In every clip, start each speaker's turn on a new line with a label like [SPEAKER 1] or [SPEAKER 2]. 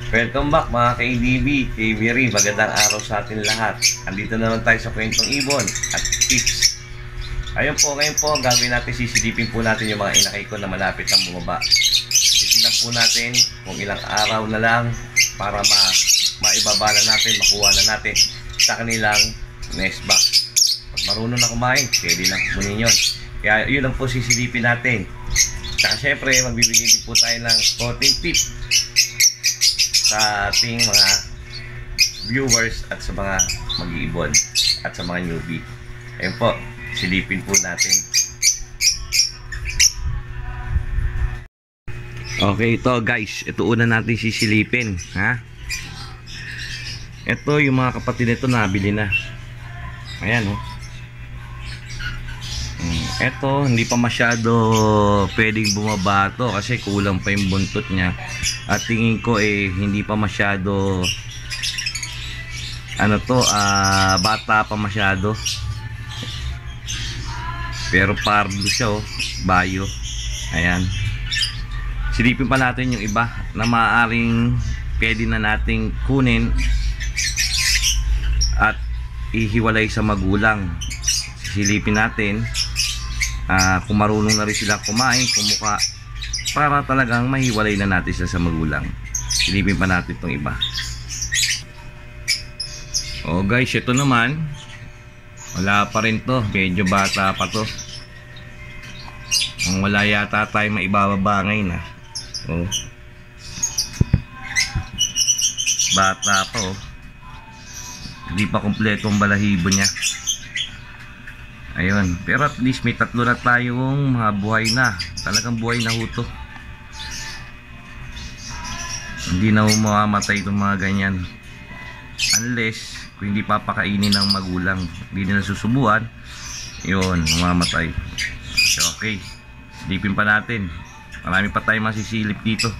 [SPEAKER 1] Welcome back mga ka-ADB, KBRI, magandang araw sa atin lahat. Andito naman tayo sa kwentong ibon at tips. Ayun po, ngayon po, gagawin natin, sisilipin po natin yung mga inakay ko na malapit ng bumaba. Titignan po natin kung ilang araw na lang para maibaba na natin, makuha na natin sa kanilang nest box. Pag marunong na kumain, pwede na kunin yun. Kaya yun lang po sisilipin natin. Saka syempre, magbibigay din po tayo ng konting tip sa ating mga viewers at sa mga mag-iibon at sa mga newbie. Ayun po, silipin po natin. Okay, ito guys, ito una natin sisilipin, ha? Ito yung mga kapatid nito nabili na. Ayan, oh. Ito, hindi pa masyado pwedeng bumaba to kasi kulang pa yung buntot niya. At tingin ko hindi pa masyado bata pa masyado. Pero pardo siya, oh, bayo. Ayan. Silipin pa natin yung iba na maaaring pwede na nating kunin at ihiwalay sa magulang. Silipin natin kung marunong na rin sila kumain, kumuka, para talagang mahiwalay na natin sila sa magulang. Silipin pa natin itong iba. Oh guys, ito naman wala pa rin to, medyo bata pa to. Wala yata tayo maibababa ngayon, ha. Oh, bata pa, oh. Hindi pa kompleto ang balahibo niya. Ayun, pero at least may tatlo na tayong mga buhay na. Talagang buhay na huto. Hindi na mamamatay itong mga ganyan. Unless kung hindi papakainin ng magulang, hindi nila susubuan, yun, mamamatay. Okay, silipin pa natin. Marami pa tayong masisilip dito.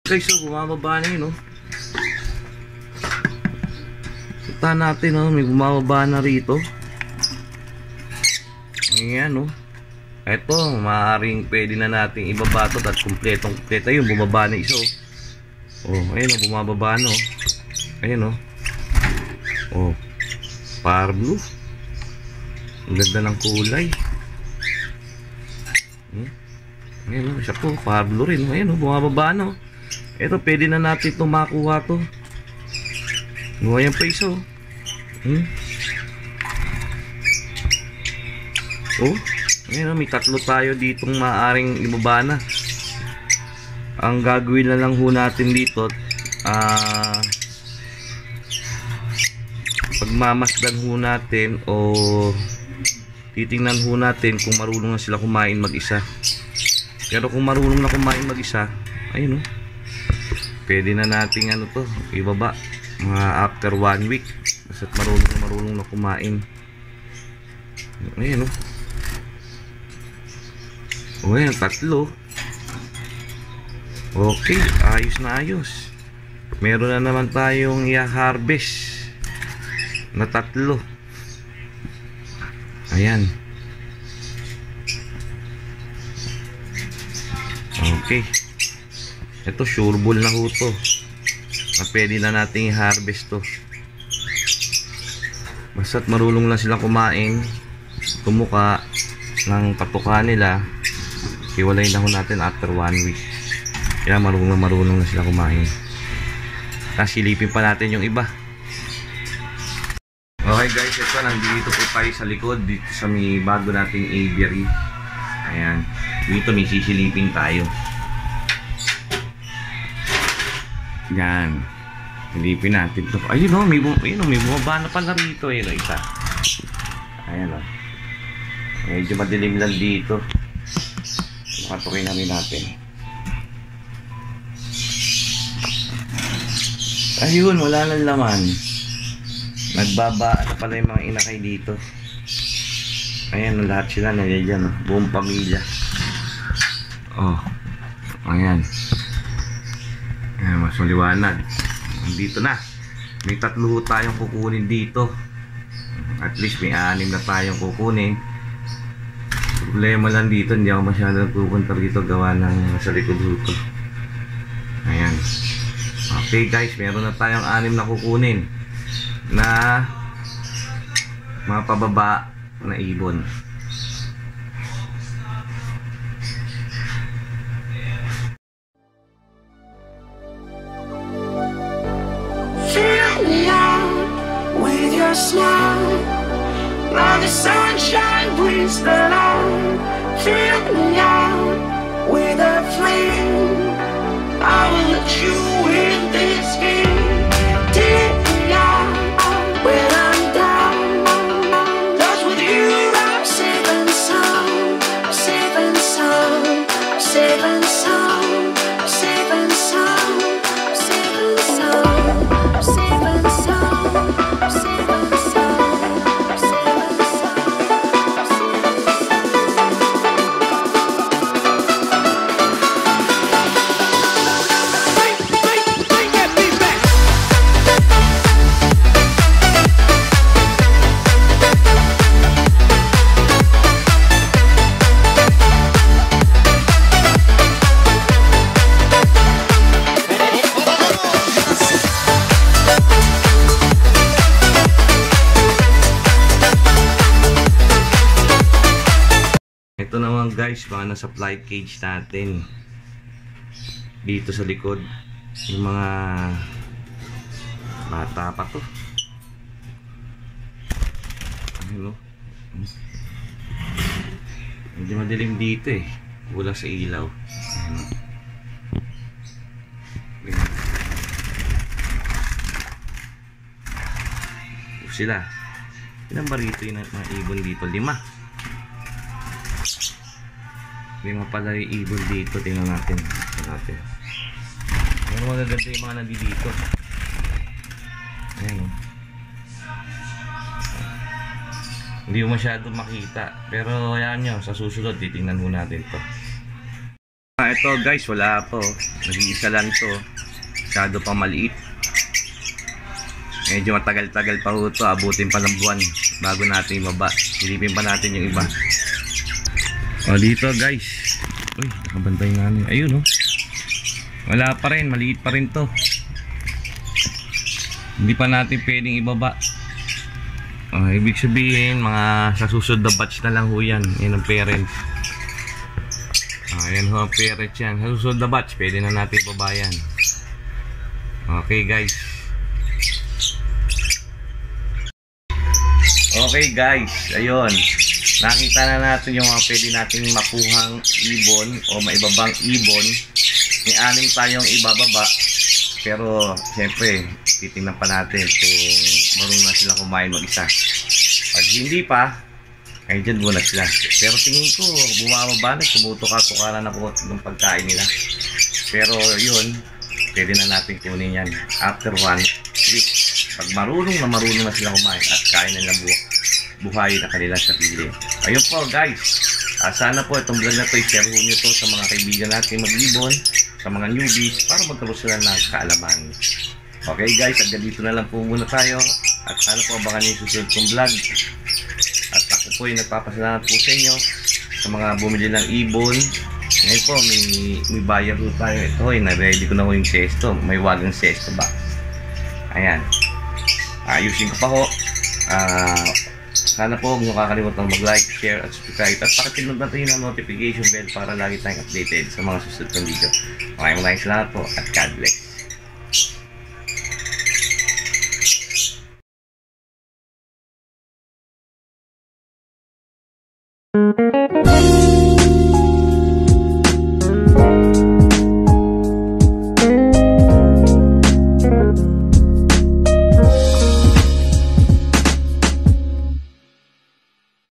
[SPEAKER 1] Okay, so bumababa na yun, oh. Kita natin, oh, may bumababa na rito. Ayan, oh. Eto, maaaring pwede na natin ibaba ito at kumpletong kumpleto. Ayun, bumaba na isa, oh. Oh, ayun, oh, bumababa na, oh. Ayun, oh. Oh, par blue. Ang ganda ng kulay. Ayun, oh, siya po, par blue rin. Ayun, oh, bumababa na, oh. Eto, pwede na natin ito makuha to. Ngayon pa isa, oh. Oh, ayun, may tatlo tayo ditong maaaring ibaba na. Ang gagawin na lang ho natin dito, pagmamasdan ho natin o titingnan ho natin kung marunong na sila kumain mag-isa. Pero kung marunong na kumain mag-isa, ayun, oh, pwede na nating ibaba mga after 1 week. Basta't marunong na kumain. Ayan, oh. O, ayan, tatlo. Okay, ayos na ayos. Meron na naman tayong i-harvest na tatlo. Ayan. Okay. Ito, sure ball na ho to na pwede na natin i-harvest to. Basta't marunong lang sila kumain, tumuka ng patuka nila, hiwalay na ho natin after 1 week. Kaya marunong na sila kumain. Tapos silipin pa natin yung iba. Okay guys, ito, nandito po tayo sa likod, dito sa may bago nating aviary. Ayan, dito may sisilipin tayo. Yan, silipin natin to. Ayun, oh, may bumaba na pala rito, ayun, isa. Ayan, oh. Medyo madilim lang dito. Makatukin natin. Ayun, wala nang laman. Nagbaba na pala yung mga inakay dito. Ayan, lahat sila nandiyan, oh. Buong pamilya. Oh, ayan. Ayan, mas maliwanag. Dito na. May tatlo tayong kukunin dito. At least may 6 na tayong kukunin. Problema lang dito, hindi ako masyadong pupunta dito gawa ng sa likod dito. Ayan. Okay guys, meron na tayong 6 na kukunin na mga pababa na ibon.
[SPEAKER 2] Fill me out with your smile. Now the sunshine brings the light. Fill me out with a flame. I will let you in this game. Take me out when I'm down. Cause with you I'm safe and sound. Safe and sound. Safe and sound. Safe and sound. Safe and sound. Safe and sound. Safe and sound. Safe and sound.
[SPEAKER 1] Ito naman guys, mga nasa flight cage natin dito sa likod. Yung mga bata pa to. Ayun o. Hindi madilim dito eh. Wala sa ilaw. Ayun o. Sila. Ilang ba rito yung mga ibon dito? 5. 5 pala yung ibon dito. Tingnan natin. Pero magaganda yung mga nandito. Ayan o. Hindi mo masyado makita. Pero ayan nyo, sa susunod titingnan mo natin to. Ito guys, wala po. Nag-iisa lang to. Masyado pang maliit. Medyo matagal-tagal pa ho to. Abutin pa ng buwan bago natin ibaba. Silipin pa natin yung iba. O dito guys. Uy, nakabantay namin. Ayun o. Wala pa rin, maliit pa rin to. Hindi pa natin pwedeng ibaba. Ibig sabihin, mga sa susunod na batch na lang ho yan. Yan ang parent. Yan ho ang parent yan. Sa susunod na batch, pwede na natin ibaba yan. Okay guys. Okay guys, ayun. Nakita na natin yung mga pwede nating makuhang ibon o maibabang ibon. May 6 tayong ibababa. Pero siyempre, titingnan pa natin kung marunong na sila kumain mag-isa. Pag hindi pa, ay dyan muna sila. Pero tingin ko, bumababa na, tumutuka-tuka na po ng pagkain nila. Pero yun, pwede na natin kunin yan after 1 week. Pag marunong na sila kumain at kain nila buhay na kanilang sarili. Ayun po guys, sana po itong vlog na to i-share nyo to sa mga kaibigan natin mag-ibon, sa mga newbies, para magkaroon sila ng kaalaman. Okay guys, hanggang dito na lang po muna tayo at sana po abangan nyo yung susunod kong vlog. At ako po ay nagpapasalamat po sa inyo sa mga bumili ng ibon. Ngayon po may buyer po tayo. Ito ay na-ready ko na po yung sesto. May wagang sesto box. Ayan, ayusin ko pa ho. Sana po huwag nyo kakalimutan mag-like, share at subscribe at pakipindot natin ang notification bell para lagi tayong updated sa mga susunod ng video. Maraming salamat po at God bless.